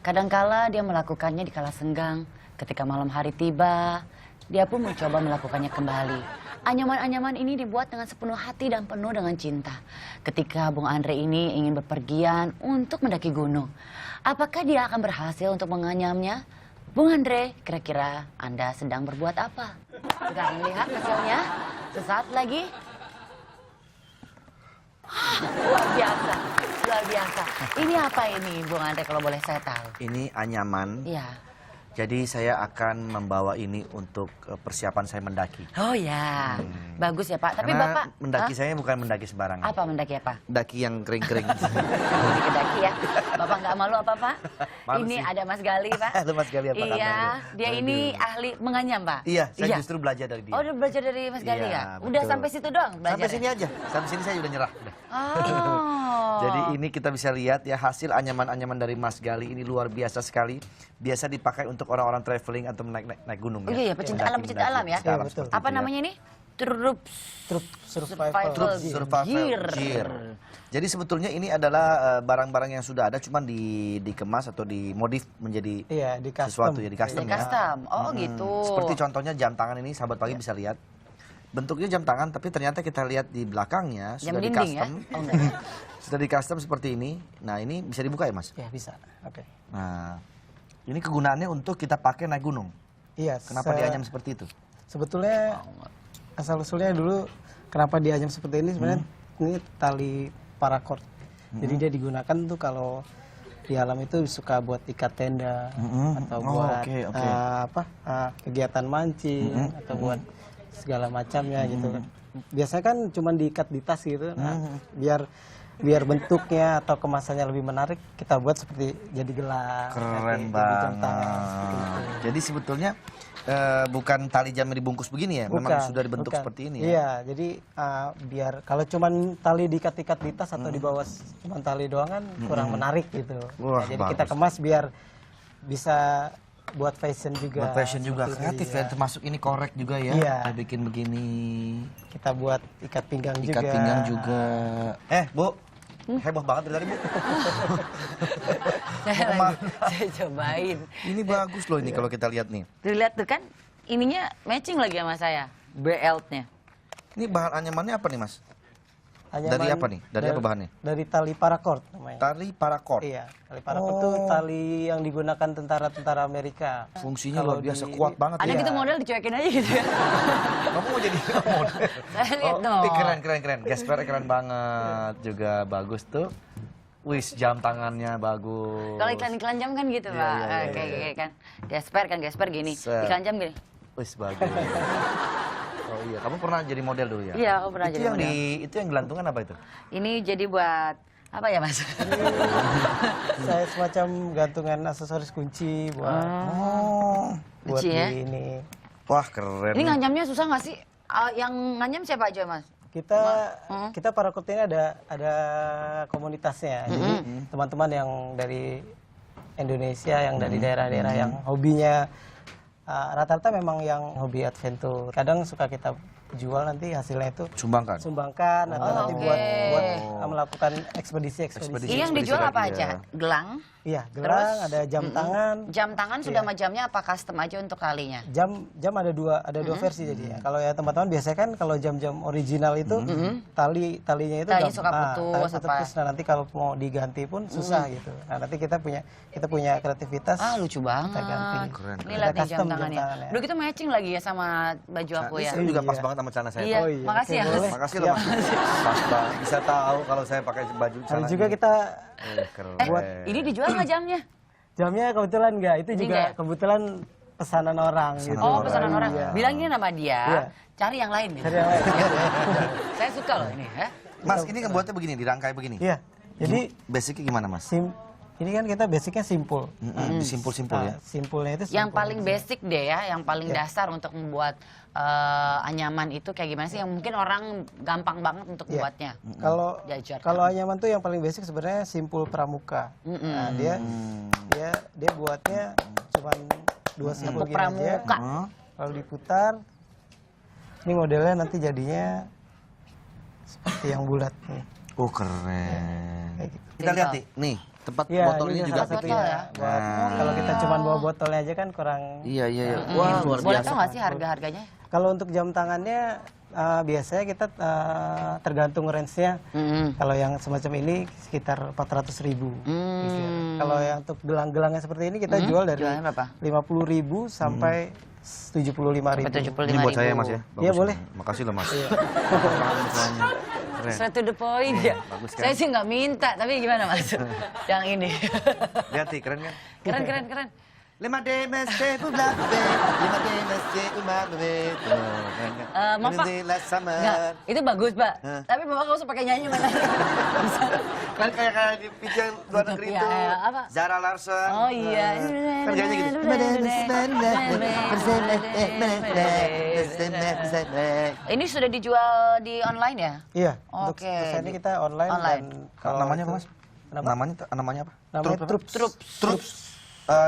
Kadangkala dia melakukannya di kala senggang. Ketika malam hari tiba, dia pun mencoba melakukannya kembali. Anyaman-anyaman ini dibuat dengan sepenuh hati dan penuh dengan cinta. Ketika Bung Andre ini ingin bepergian untuk mendaki gunung, apakah dia akan berhasil untuk menganyamnya? Bung Andre, kira-kira Anda sedang berbuat apa? Kita akan lihat hasilnya sesaat lagi. Luar biasa, luar biasa. Ini apa ini, Bung Andre, kalau boleh saya tahu? Ini anyaman. Iya. Jadi saya akan membawa ini untuk persiapan saya mendaki. Oh ya, bagus ya Pak. Tapi Karena Bapak mendaki saya bukan mendaki sembarangan. apa mendaki apa? Daki yang kering-kering. Daki ya. Bapak nggak malu apa Pak? Malu Ini sih. ada Mas Gali Pak. Halo Mas Gali, apa Iya, kabarnya? dia ini ahli menganyam Pak. Iya, saya justru belajar dari dia. Oh, udah belajar dari Mas Gali Iya, ya? Udah betul. sampai situ doang belajar. Sampai sini aja. Sampai sini saya udah nyerah. Udah. Oh. Jadi ini kita bisa lihat ya hasil anyaman-anyaman dari Mas Gali ini luar biasa sekali. Biasa dipakai untuk orang-orang traveling atau naik gunung. Oh iya, pecinta alam ya? Pecinta alam Betul. seperti Apa itu ya. namanya ini? Trup Survival Survival gear. Jadi sebetulnya ini adalah barang-barang yang sudah ada, cuman dikemas atau dimodif menjadi Iya, di custom. sesuatu ya, di custom Di ya. custom. Oh gitu. Seperti contohnya jam tangan ini, sahabat pagi bisa lihat. Bentuknya jam tangan, tapi ternyata kita lihat di belakangnya Jam sudah di dinding ya? custom. Oh enggak. Sudah di custom seperti ini. Nah ini bisa dibuka ya Mas? Ya bisa. Oke. Nah ini kegunaannya untuk kita pakai naik gunung. Iya. Kenapa dianyam seperti itu? Sebetulnya asal usulnya dulu kenapa dianyam seperti ini sebenarnya ini tali paracord. Jadi dia digunakan tuh kalau di alam itu suka buat ikat tenda atau buat oke. kegiatan mancing atau buat segala macamnya gitu kan. Biasanya kan cuma diikat di tas gitu. Nah, biar bentuknya atau kemasannya lebih menarik, kita buat seperti jadi gelang. Keren jadi jam banget. tangan, seperti itu. Jadi sebetulnya bukan tali jam yang dibungkus begini ya, memang Bukan, sudah dibentuk bukan. seperti ini ya. Iya, jadi biar kalau cuman tali diikat-ikat di tas atau di bawah cuman tali doang kan kurang menarik gitu. Wah, Nah, jadi kita bagus. kemas biar bisa buat fashion juga. Buat fashion juga, seperti kreatif itu, ya, termasuk ini korek juga ya. Iya. Kita bikin begini, Kita buat ikat pinggang juga. ikat pinggang juga. Bu, heboh banget dari tadi Bu. Saya cobain. Ini bagus loh ini kalau kita lihat nih. Tuh lihat tuh kan, ininya matching lagi sama saya. Belt-nya. Ini bahan anyamannya apa nih Mas? Anyaman Dari apa nih? Dari apa bahannya? Dari tali paracord namanya. Tali paracord. Iya, tali paracord itu tali yang digunakan tentara-tentara Amerika. Fungsinya Kalau luar biasa, di- kuat banget Ada ya. gitu model dicuekin aja gitu ya. Kamu mau jadi model? Saya lihat dong. Keren. Gasper keren banget juga, bagus tuh. Wis, jam tangannya bagus. Kalau iklan-iklan jam kan gitu, Pak. Kayak kan. Gasper gini. Set. Iklan jam gini. Wis, bagus. Oh iya, kamu pernah jadi model dulu ya? Iya, aku pernah itu jadi yang model. Itu yang gelantungan apa itu? Ini jadi buat apa ya, Mas? Saya semacam gantungan aksesoris kunci buat buat Kunci ya? di ini. Wah, keren. Ini ngancamnya susah nggak sih? Yang ngancam siapa aja, Mas? Kita paracord ini ada komunitasnya. Jadi teman-teman yang dari Indonesia, yang dari daerah-daerah yang hobinya rata-rata memang yang hobi adventure. Kadang suka kita jual nanti hasilnya itu Sumbangkan. sumbangkan atau nanti oke. buat melakukan ekspedisi. Ini yang dijual apa aja? Gelang? Iya, gelang, ada jam tangan. Jam tangan sudah sama jamnya apa custom aja untuk talinya? Jam ada dua versi jadi ya. Kalau ya teman-teman biasanya kan kalau jam-jam original itu talinya itu Talinya suka putus, tali apa? Nah, nanti kalau mau diganti pun susah gitu. Nah, nanti kita punya kreativitas. Lucu banget. Kita ganti. Keren. Ini lihat nih jam Custom jam tangannya. tangannya. Udah gitu matching lagi ya sama baju aku Ini ya. saya juga pas banget sama celana saya. Iya, Oh iya, makasih ya, oke, Mas. boleh. Makasih loh Mas. Pas banget. Bisa tahu kalau saya pakai baju Ada celana juga ini. kita Keren. Ini dijual nggak jamnya? jamnya kebetulan enggak, itu Ini juga enggak ya? kebetulan pesanan orang gitu. Oh, pesanan orang. Iya. Bilangin sama dia, Iya. cari yang lain. Gitu. Cari yang lain. Saya suka loh ini ya. Mas, ini ngebuatnya begini, dirangkai begini. Iya. Jadi Basicnya gimana Mas? ini kan kita basicnya simpul. Simpul-simpul ya. Simpulnya itu Yang simpul. paling basic deh ya, yang paling dasar untuk membuat anyaman itu kayak gimana sih? Yang mungkin orang gampang banget untuk Iya. buatnya. Kalau Diajarkan. kalau anyaman tuh yang paling basic sebenarnya simpul pramuka. Nah, dia buatnya cuma 2 simpul Untuk gini aja. pramuka. Kalau diputar, ini modelnya nanti jadinya seperti yang bulat nih. Oh, keren. Kayak gitu. Kita lihat nih, Tempat Iya, botol ini juga salah bikin. satunya. ya? Buat, Nah. kalau kita cuma bawa botolnya aja kan kurang. Iya. Wah, luar Boleh biasa. tahu nggak sih harga-harganya? Kalau untuk jam tangannya biasanya kita tergantung range-nya. Kalau yang semacam ini sekitar 400.000. Gitu ya. Kalau yang untuk gelang-gelangnya seperti ini kita jual dari Jualnya berapa? 50.000 sampai 75.000. Sampai 75.000. Ini buat saya Mas ya. Iya, boleh. Makasih loh Mas. Semuanya. Keren. Straight to the point ya. bagus kan? Saya sih nggak minta, tapi gimana Mas? Yang ini. Lihat nih, keren kan? Keren. 5D masjid umat be, 5D masjid umat be. Maaf, Pak. Nggak, itu bagus Pak. Tapi Bapak nggak usah pakai nyanyi mana. Kan kayak di video luar negeri Iya, itu. apa? Zara Larson. Oh iya. Kan kayaknya gitu. Ini sudah dijual di online ya? Iya, untuk Oke, pesan ini kita online. online. Dan Namanya apa itu- Mas? Kenapa? Namanya apa? Namanya Troops. Troops.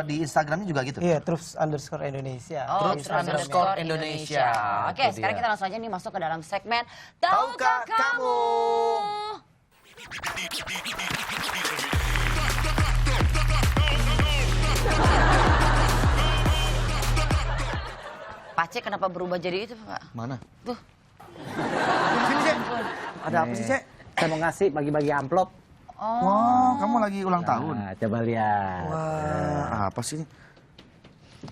Di Instagramnya juga gitu? Iya, Troops_Indonesia. Oh, Di Troops Instagram. underscore Indonesia. Oke, Itu sekarang dia. kita langsung aja nih masuk ke dalam segmen Tahukah Tahukah Kamu? Pace kenapa berubah jadi itu, Pak? Mana? Tuh. Sini, Cek. Ada apa sih, Cek? Saya mau ngasih bagi-bagi amplop. Oh, Wah, kamu lagi ulang tahun. Nah, coba lihat. Wah, apa sih ini?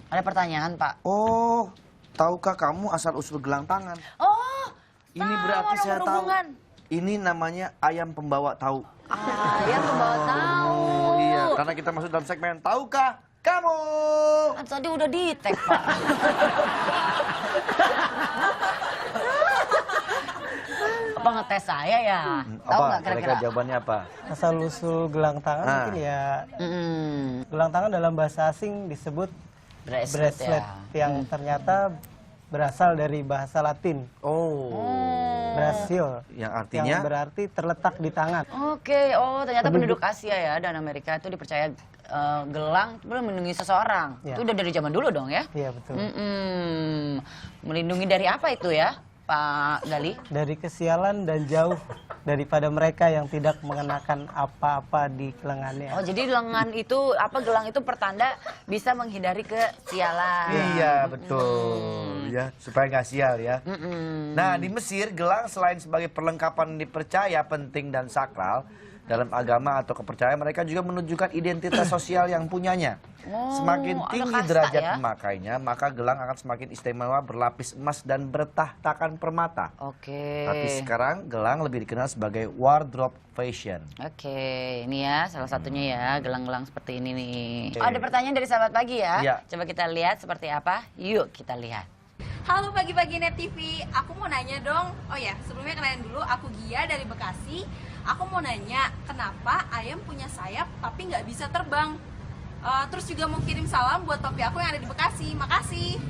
ada pertanyaan, Pak. Oh, tahukah kamu asal-usul gelang tangan? Oh, Ini tahu, berarti ada saya tahu. berhubungan. Ini namanya ayam pembawa tahu. Ayam pembawa tahu. Iya, karena kita masuk dalam segmen Tahukah Kamu? Kan tadi udah di tag, Pak. Apa ngetes saya ya? Tahu nggak kira-kira? jawabannya apa? Asal usul gelang tangan Ah. mungkin ya Mm-mm. gelang tangan dalam bahasa asing disebut Bracelet, bracelet ya. yang ternyata berasal dari bahasa Latin Oh, brasil yang yang artinya berarti terletak di tangan. Oke, oh ternyata penduduk Asia ya dan Amerika itu dipercaya gelang itu melindungi seseorang. Ya. Itu udah dari zaman dulu dong ya? Iya betul. Mm-mm. Melindungi dari apa itu ya, Pak Gali? Dari kesialan dan jauh daripada mereka yang tidak mengenakan apa-apa di lengannya. Oh, jadi lengan itu gelang itu pertanda bisa menghindari kesialan. iya betul ya supaya nggak sial ya. Mm-mm. Nah di Mesir gelang selain sebagai perlengkapan dipercaya penting dan sakral dalam agama atau kepercayaan mereka juga menunjukkan identitas sosial yang punyanya. Oh, Semakin ada tinggi kasta derajat ya? pemakainya maka gelang akan semakin istimewa berlapis emas dan bertahtakan permata. Oke. Tapi sekarang gelang lebih dikenal sebagai wardrobe fashion. Oke, ini ya salah satunya ya gelang-gelang seperti ini nih. Oke. Oh, ada pertanyaan dari sahabat pagi ya. Iya. Coba kita lihat seperti apa. Yuk kita lihat. Halo pagi-pagi Net TV, aku mau nanya dong. Oh ya, sebelumnya kenalin dulu, aku Gia dari Bekasi. Aku mau nanya, kenapa ayam punya sayap tapi nggak bisa terbang? Terus juga mau kirim salam buat topi aku yang ada di Bekasi. Makasih.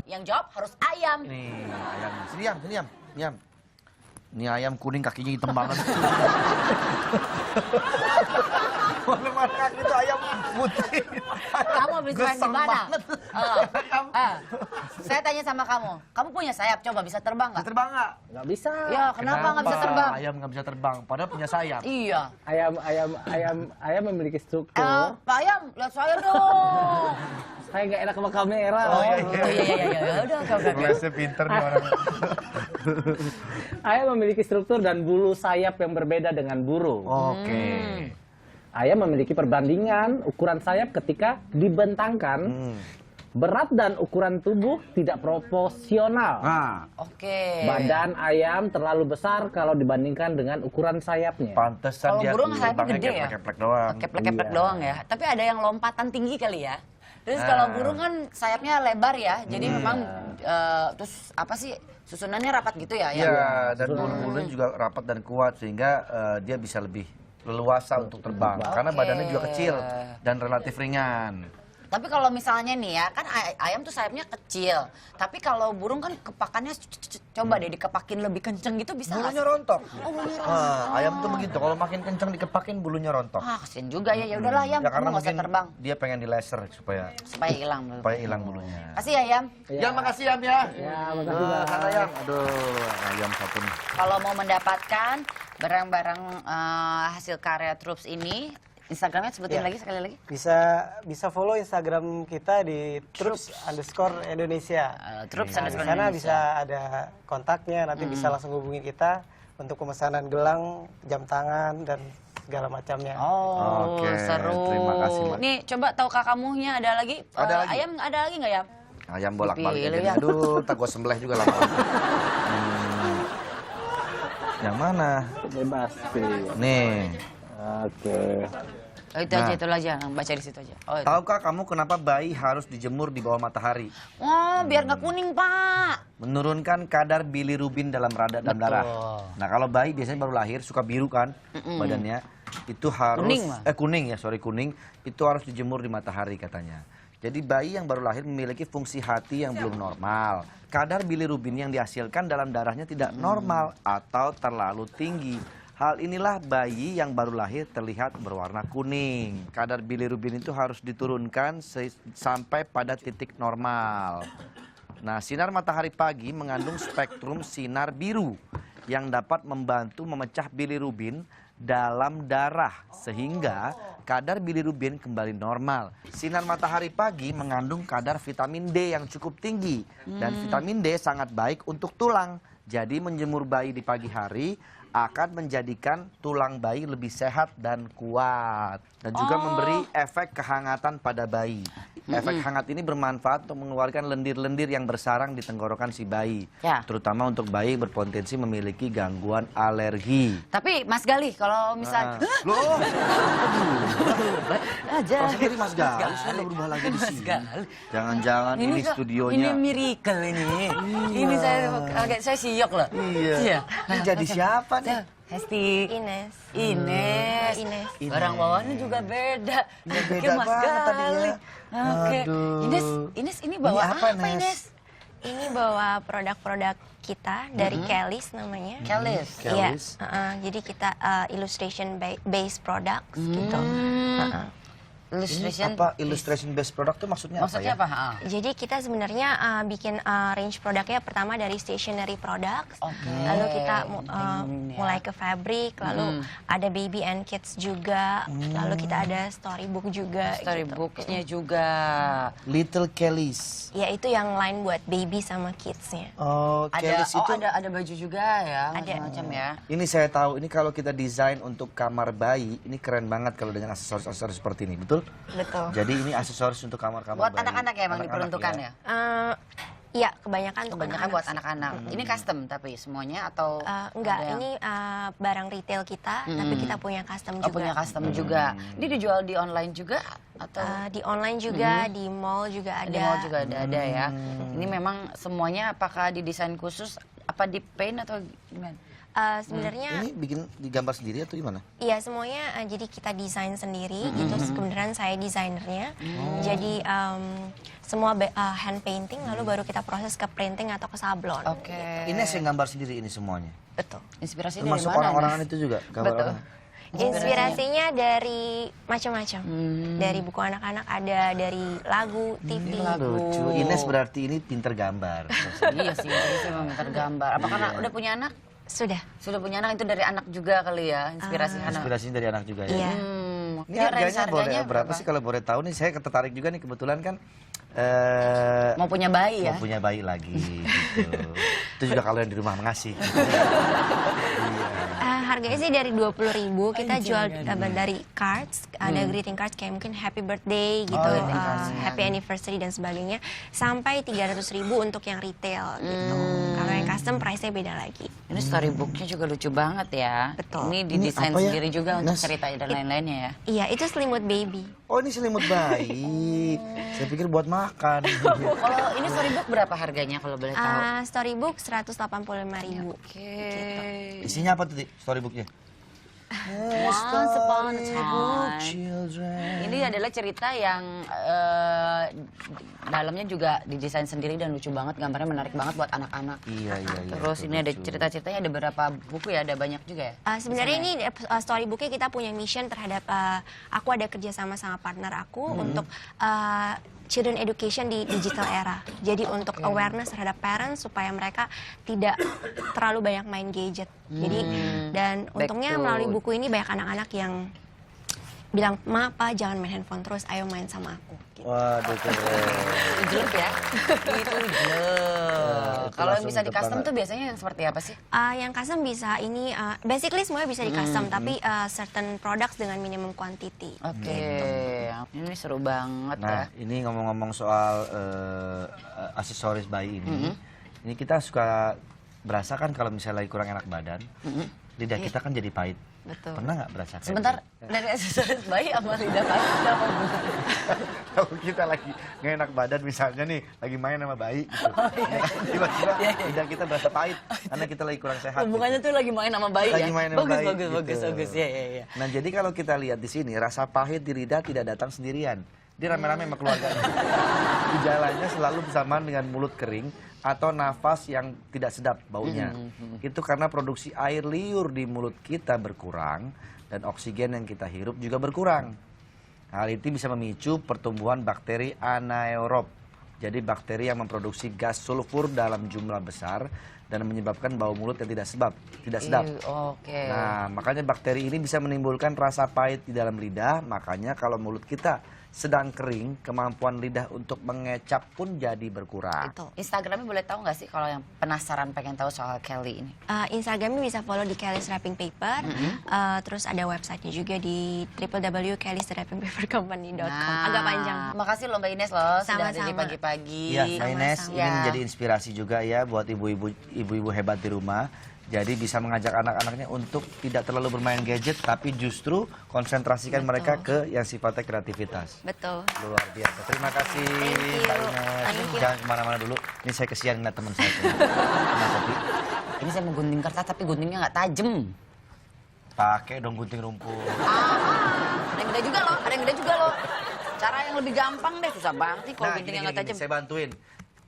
Yang jawab harus ayam. Ini ayam. Sini Yam, sini Yam. Yam. Ini ayam kuning kakinya hitam banget. Mana kaki itu ayam putih. Kamu habis main di Geseng mana? banget. Saya tanya sama kamu. Kamu punya sayap, coba bisa terbang Bisa nggak? terbang nggak? Nggak bisa. Ya, kenapa nggak bisa terbang? Ayam nggak bisa terbang, padahal punya sayap. Iya. Ayam memiliki struktur. Pak Ayam, lihat saya dong. Saya nggak enak sama kamera. Oh, iya, Oh, iya. Udah, oke. Kelasnya pinter nih orang. Ayam memiliki struktur dan bulu sayap yang berbeda dengan burung. Oke. Ayam memiliki perbandingan ukuran sayap ketika dibentangkan. Berat dan ukuran tubuh tidak proporsional. Nah, Oke. Badan ayam terlalu besar kalau dibandingkan dengan ukuran sayapnya. pantesan Kalau dia burung sayapnya terbangnya gede ya? keplek-keplek doang. Keplek-keplek Iya. doang ya. Tapi ada yang lompatan tinggi kali ya. Terus kalau burung kan sayapnya lebar ya. Jadi memang terus apa sih susunannya rapat gitu ya? Iya, dan bulu-bulunya juga rapat dan kuat sehingga dia bisa lebih leluasa untuk terbang karena Oke. badannya juga kecil dan relatif ringan. Tapi kalau misalnya nih ya, kan ayam tuh sayapnya kecil. Tapi kalau burung kan kepakannya coba deh dikepakin lebih kenceng gitu bisa nggak Bulunya sih? rontok. Oh, bulunya rontok. Ayam tuh begitu, kalau makin kenceng dikepakin bulunya rontok. Ah, kasian juga ya. Ya udahlah ayam, Ya kamu karena nggak usah mungkin terbang dia pengen di laser supaya supaya hilang. bulunya. Kasih ya, ayam. Ya makasih Yam ya. Ya, makasih, Bang. Sana Yam. Aduh, ayam satu nih. Kalau mau mendapatkan barang-barang hasil karya Troops ini, Instagramnya sebutin Ya. lagi sekali lagi. Bisa follow Instagram kita di @troops_Indonesia. Troops Nah, di underscore sana Indonesia. bisa ada kontaknya, nanti bisa langsung hubungin kita untuk pemesanan gelang, jam tangan dan segala macamnya. Oh, Oke, seru. terima kasih, Mbak. Nih, coba tahu kamunya ada lagi? Ada lagi? Ayam ada lagi nggak ya? Ayam bolak-balik Dipilih aja. ya. Aduh, tak gue sembelih juga lama. Yang mana? Bebas pilih. Nih. Oke. Oh, itu Nah. aja, itu aja. Baca di situ aja. Oh, itu. Tahukah kamu kenapa bayi harus dijemur di bawah matahari? Oh, biar nggak kuning, Pak. Menurunkan kadar bilirubin dalam dalam darah. Nah, kalau bayi biasanya baru lahir suka biru kan badannya. Itu harus Kuning, Mas. kuning. Itu harus dijemur di matahari katanya. Jadi bayi yang baru lahir memiliki fungsi hati yang belum normal. Kadar bilirubin yang dihasilkan dalam darahnya tidak normal atau terlalu tinggi. Hal inilah bayi yang baru lahir terlihat berwarna kuning. Kadar bilirubin itu harus diturunkan sampai pada titik normal. Nah, sinar matahari pagi mengandung spektrum sinar biru yang dapat membantu memecah bilirubin dalam darah sehingga kadar bilirubin kembali normal. Sinar matahari pagi mengandung kadar vitamin D yang cukup tinggi dan vitamin D sangat baik untuk tulang. Jadi menjemur bayi di pagi hari akan menjadikan tulang bayi lebih sehat dan kuat dan juga memberi efek kehangatan pada bayi. Efek hangat ini bermanfaat untuk mengeluarkan lendir-lendir yang bersarang di tenggorokan si bayi, Ya. terutama untuk bayi berpotensi memiliki gangguan alergi. Tapi Mas Galih, kalau misal Loh, aja. Mas Gali, Mas Gali, saya udah berubah lagi di sini. Jangan-jangan ini kok- studionya. Ini miracle ini. Ini saya siok loh. Iya. Ini jadi siapa nih? Hesti. Ines. Ines. Ines. Barang bawaannya juga beda. Ini Pikir beda Mas banget tadi ya. Gali. Oke. Aduh. Ines ini bawa Ini apa, apa, Nes? Ines? Ini bawa produk-produk kita dari Kellys namanya. Kellys. Iya. Kellys. Jadi kita illustration based products gitu. Ini Illustration. apa illustration based product tuh maksudnya, Maksudnya apa apa? ya? Jadi kita sebenarnya bikin range produknya pertama dari stationery products, Oke. lalu kita Ya. mulai ke fabric, lalu ada baby and kids juga, lalu kita ada storybook juga. Storybooknya juga. Little Kellys. Ya itu yang line buat baby sama kidsnya. Oh, Kellys itu. Ada baju juga ya, Ada. macam-macam ya. Ini saya tahu, ini kalau kita desain untuk kamar bayi, ini keren banget kalau dengan aksesoris-aksesoris seperti ini, betul? Betul. Jadi ini aksesoris untuk kamar-kamar Buat bayi. anak-anak ya emang Anak-anak diperuntukkan ya? Iya, kebanyakan untuk Kebanyakan anak-anak buat sih. anak-anak. Ini custom tapi semuanya atau Enggak, ada yang- ini barang retail kita, tapi kita punya custom Oh, juga. punya custom juga. Ini dijual di online juga atau Di online juga, di mall juga ada. di mall juga ada ya. Ini memang semuanya apakah didesain khusus, apa di paint atau gimana? Sebenarnya Ini bikin digambar sendiri atau gimana? iya semuanya jadi kita desain sendiri. Itu kebenaran saya desainernya. Jadi semua hand painting, lalu baru kita proses ke printing atau ke sablon. Oke. Ini saya gambar sendiri ini semuanya. Betul. Inspirasi dari Termasuk mana? orang-orangan Nes? itu juga gambar Betul. orang. Inspirasinya dari macam-macam. Dari buku anak-anak ada, dari lagu, TV. Lucu. Ines berarti ini pinter gambar. Iya sih, jadi saya memang tergambar. Apa karena udah punya anak? Sudah. Sudah punya anak itu dari anak juga kali ya, inspirasi anak. Inspirasinya dari anak juga ya. Iya. Ini harganya boleh berapa sih kalau boleh tahu nih? Saya tertarik juga nih kebetulan kan Mau punya bayi ya? mau punya bayi lagi gitu. Itu juga kalau yang di rumah mengasih. Harganya sih dari 20.000, kita jual dari cards, ada greeting cards kayak mungkin happy birthday gitu, happy anniversary dan sebagainya, sampai 300.000 untuk yang retail gitu. Kalau yang custom price-nya beda lagi. Ini storybooknya juga lucu banget ya. Betul. Ini didesain apa ya? sendiri juga untuk Nes? cerita dan lain-lainnya ya. Iya, itu selimut baby. Oh ini selimut bayi. Saya pikir buat makan. Kalau ini storybook berapa harganya kalau boleh tahu? Storybook 185.000. Oke. Isinya apa tuh storybooknya? Once upon a time. Children. Ini adalah cerita yang dalamnya juga didesain sendiri dan lucu banget, gambarnya menarik banget buat anak-anak. Iya. Terus ini ada cerita-ceritanya, ada beberapa buku ya, ada banyak juga ya. Sebenarnya ini storybooknya kita punya mission terhadap aku ada kerjasama sama partner aku untuk children education di digital era. Jadi untuk awareness terhadap parents supaya mereka tidak terlalu banyak main gadget. Jadi dan Back untungnya to- melalui buku ini banyak anak-anak yang bilang, Ma, Pa, jangan main handphone terus, ayo main sama aku. Gitu. Waduh, keren. Jelek ya? Itu jelek. Kalau yang langsung bisa di custom banget. tuh biasanya yang seperti apa sih? Yang custom bisa ini, basically semuanya bisa di custom, tapi certain products dengan minimum quantity. Oke, ini seru banget ya. Nah, ini ngomong-ngomong soal aksesoris bayi ini. Ini kita suka berasa kan kalau misalnya lagi kurang enak badan, lidah kita kan jadi pahit. Betul. Pernah nggak berasa kayak Sebentar, gitu? dari aksesoris bayi sama lidah pahit itu apa hubungannya? Kalau kita lagi nggak enak badan misalnya nih, lagi main sama bayi gitu. Tiba-tiba lidah kita berasa pahit karena kita lagi kurang sehat. Hubungannya gitu. tuh lagi main sama bayi Lagi ya? main sama Bagus, bayi, bagus, gitu. bagus. Ya. Nah, jadi kalau kita lihat di sini, rasa pahit di lidah tidak datang sendirian. Dia rame-rame sama keluarganya. Gejalanya selalu bersamaan dengan mulut kering atau nafas yang tidak sedap baunya. Itu karena produksi air liur di mulut kita berkurang dan oksigen yang kita hirup juga berkurang. Hal itu bisa memicu pertumbuhan bakteri anaerob. Jadi bakteri yang memproduksi gas sulfur dalam jumlah besar dan menyebabkan bau mulut yang tidak sedap. Oke. Nah, makanya bakteri ini bisa menimbulkan rasa pahit di dalam lidah. Makanya kalau mulut kita sedang kering, kemampuan lidah untuk mengecap pun jadi berkurang. Betul. Instagramnya boleh tahu nggak sih kalau yang penasaran pengen tahu soal Kelly ini? Instagramnya bisa follow di Kelly's Wrapping Paper. Terus ada websitenya juga di www.kellyswrappingpapercompany.com. Agak panjang. Makasih loh Mbak Ines loh sudah hadir di Sama-sama. pagi-pagi. Iya, Mbak Ines, Sama-sama. ini menjadi inspirasi juga ya buat ibu-ibu hebat di rumah. Jadi bisa mengajak anak-anaknya untuk tidak terlalu bermain gadget, tapi justru konsentrasikan mereka ke yang sifatnya kreativitas. Betul. Luar biasa. Terima kasih, Thank you. Mbak Ines. Thank you. Jangan kemana-mana dulu. Ini saya kesian ngeliat teman saya. Nah, tapi Ini saya mau gunting kertas tapi guntingnya nggak tajam. pakai dong gunting rumput. Ada yang gede juga loh, ada yang gede juga loh. Cara yang lebih gampang deh, susah banget sih kalau Nah, guntingnya gini, nggak tajam. saya bantuin.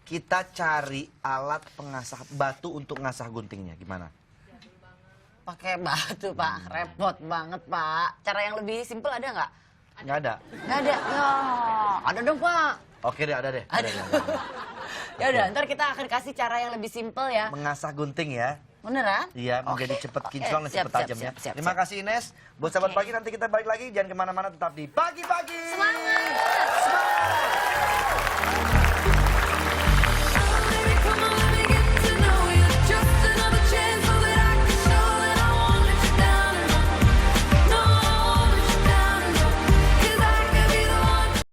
Kita cari alat pengasah batu untuk ngasah guntingnya. Gimana? Pakai batu Pak, repot banget Pak. Cara yang lebih simpel ada nggak? Nggak ada. Nggak ada. Ya, ada dong Pak. Oke deh, ada deh. Ada. Ya udah, ntar kita akan kasih cara yang lebih simpel ya. Mengasah gunting ya. Beneran? Iya, menjadi cepet kinclong dan siap, cepet siap, tajam ya. siap, siap, Terima siap. kasih Ines. Buat sahabat pagi nanti kita balik lagi. Jangan kemana-mana, tetap di pagi-pagi. Semangat!